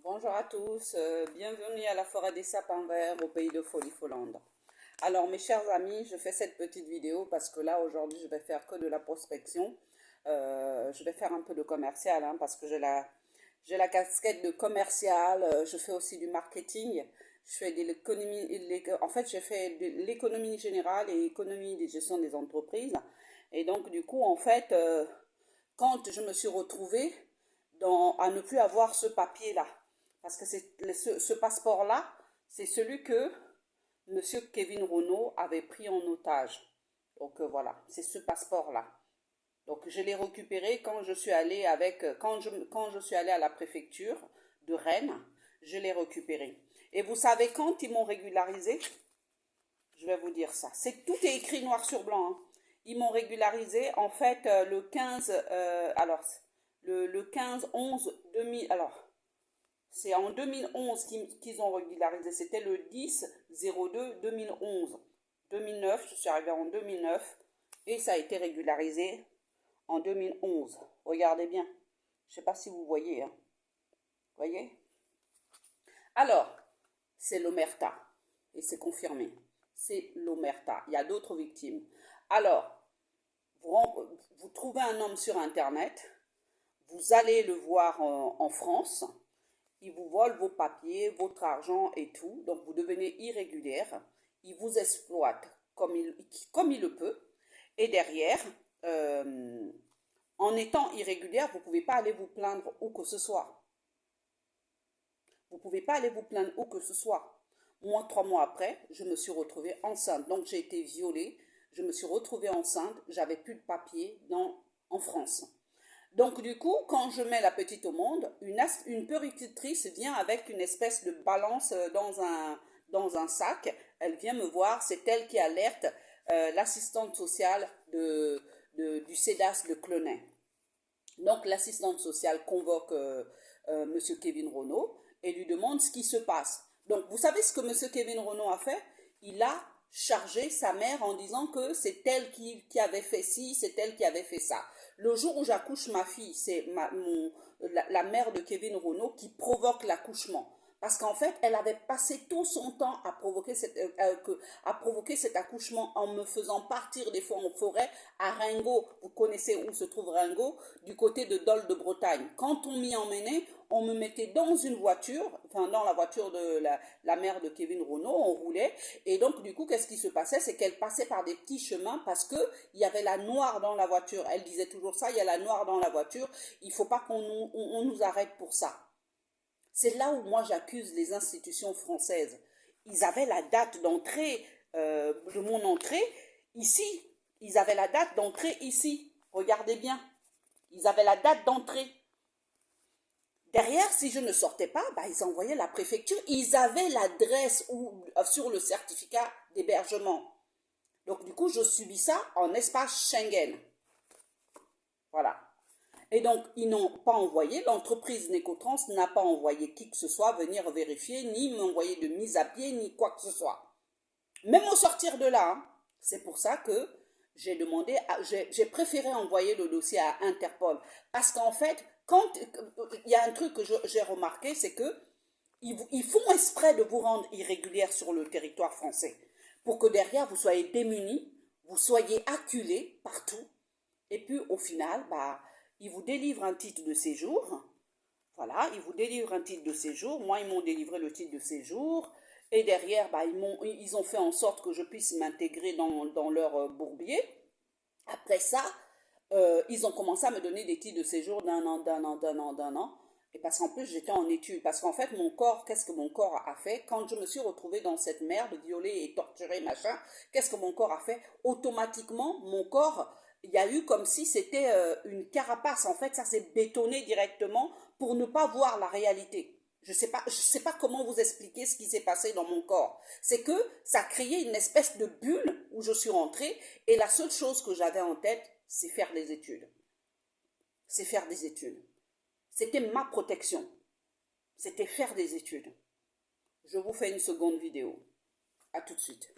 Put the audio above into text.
Bonjour à tous, bienvenue à la forêt des sapins verts au pays de Folie-Follande. Alors mes chers amis, je fais cette petite vidéo parce que là aujourd'hui je vais faire que de la prospection. Je vais faire un peu de commercial parce que j'ai la casquette de commercial, je fais aussi du marketing. Je fais de l'économie, en fait j'ai fait de l'économie générale et économie de gestion des entreprises. Et donc du coup en fait, quand je me suis retrouvée à ne plus avoir ce papier-là, parce que ce passeport-là, c'est celui que M. Kevin Renault avait pris en otage. Donc voilà, c'est ce passeport-là. Donc je l'ai récupéré quand je suis allée quand je suis allée à la préfecture de Rennes, je l'ai récupéré. Et vous savez quand ils m'ont régularisé? Je vais vous dire ça. Tout est écrit noir sur blanc. Ils m'ont régularisé en fait le 15, le 15 11 2000. Alors, c'est en 2011 qu'ils ont régularisé. C'était le 10-02 2011. 2009, je suis arrivée en 2009 et ça a été régularisé en 2011. Regardez bien. Je ne sais pas si vous voyez. Voyez? Alors, c'est l'omerta et c'est confirmé. C'est l'omerta. Il y a d'autres victimes. Alors, vous trouvez un homme sur Internet, vous allez le voir en France, il vous vole vos papiers, votre argent et tout, donc vous devenez irrégulière, il vous exploite comme il le peut, et derrière, en étant irrégulière, vous ne pouvez pas aller vous plaindre où que ce soit. Vous ne pouvez pas aller vous plaindre où que ce soit. Moi, 3 mois après, je me suis retrouvée enceinte. Donc, j'ai été violée. Je me suis retrouvée enceinte. J'avais plus de papier en France. Donc, du coup, quand je mets la petite au monde, une puéricultrice vient avec une espèce de balance dans un sac. Elle vient me voir. C'est elle qui alerte l'assistante sociale du CEDAS de Clenay. Donc, l'assistante sociale convoque M. Kevin Renault et lui demande ce qui se passe. Donc, vous savez ce que M. Kevin Renault a fait? Il a chargé sa mère en disant que c'est elle qui avait fait ci, c'est elle qui avait fait ça. Le jour où j'accouche ma fille, c'est la mère de Kevin Renault qui provoque l'accouchement. Parce qu'en fait, elle avait passé tout son temps à provoquer cet accouchement en me faisant partir des fois en forêt à Ringot. Vous connaissez où se trouve Ringot? Du côté de Dol de Bretagne. Quand on m'y emmenait, on me mettait dans une voiture, enfin dans la voiture de la mère de Kevin Renault, on roulait. Et donc du coup, qu'est-ce qui se passait? C'est qu'elle passait par des petits chemins parce qu'il y avait la noire dans la voiture. Elle disait toujours ça, il y a la noire dans la voiture, il ne faut pas qu'on nous arrête pour ça. C'est là où moi j'accuse les institutions françaises. Ils avaient la date d'entrée de mon entrée ici. Ils avaient la date d'entrée ici. Regardez bien. Ils avaient la date d'entrée. Derrière, si je ne sortais pas, ils envoyaient la préfecture. Ils avaient l'adresse sur le certificat d'hébergement. Donc du coup, je subis ça en espace Schengen. Voilà. Et donc, ils n'ont pas envoyé, l'entreprise Necotrans n'a pas envoyé qui que ce soit venir vérifier, ni m'envoyer de mise à pied, ni quoi que ce soit. Même au sortir de là, c'est pour ça que j'ai préféré envoyer le dossier à Interpol. Parce qu'en fait, quand il y a un truc que j'ai remarqué, c'est que ils font exprès de vous rendre irrégulière sur le territoire français. Pour que derrière, vous soyez démunis, vous soyez acculés partout. Et puis, au final, ils vous délivrent un titre de séjour. Voilà, ils vous délivrent un titre de séjour. Moi, ils m'ont délivré le titre de séjour. Et derrière, ils ont fait en sorte que je puisse m'intégrer dans leur bourbier. Après ça, ils ont commencé à me donner des titres de séjour d'un an, d'un an, d'un an, d'un an. Et parce qu'en plus, j'étais en études. Parce qu'en fait, qu'est-ce que mon corps a fait? Quand je me suis retrouvée dans cette merde, violée et torturée, machin, qu'est-ce que mon corps a fait? Automatiquement, mon corps, il y a eu comme si c'était une carapace. En fait, ça s'est bétonné directement pour ne pas voir la réalité. Je sais pas comment vous expliquer ce qui s'est passé dans mon corps. C'est que ça a créé une espèce de bulle où je suis rentrée et la seule chose que j'avais en tête, c'est faire des études. C'est faire des études. C'était ma protection. C'était faire des études. Je vous fais une seconde vidéo. À tout de suite.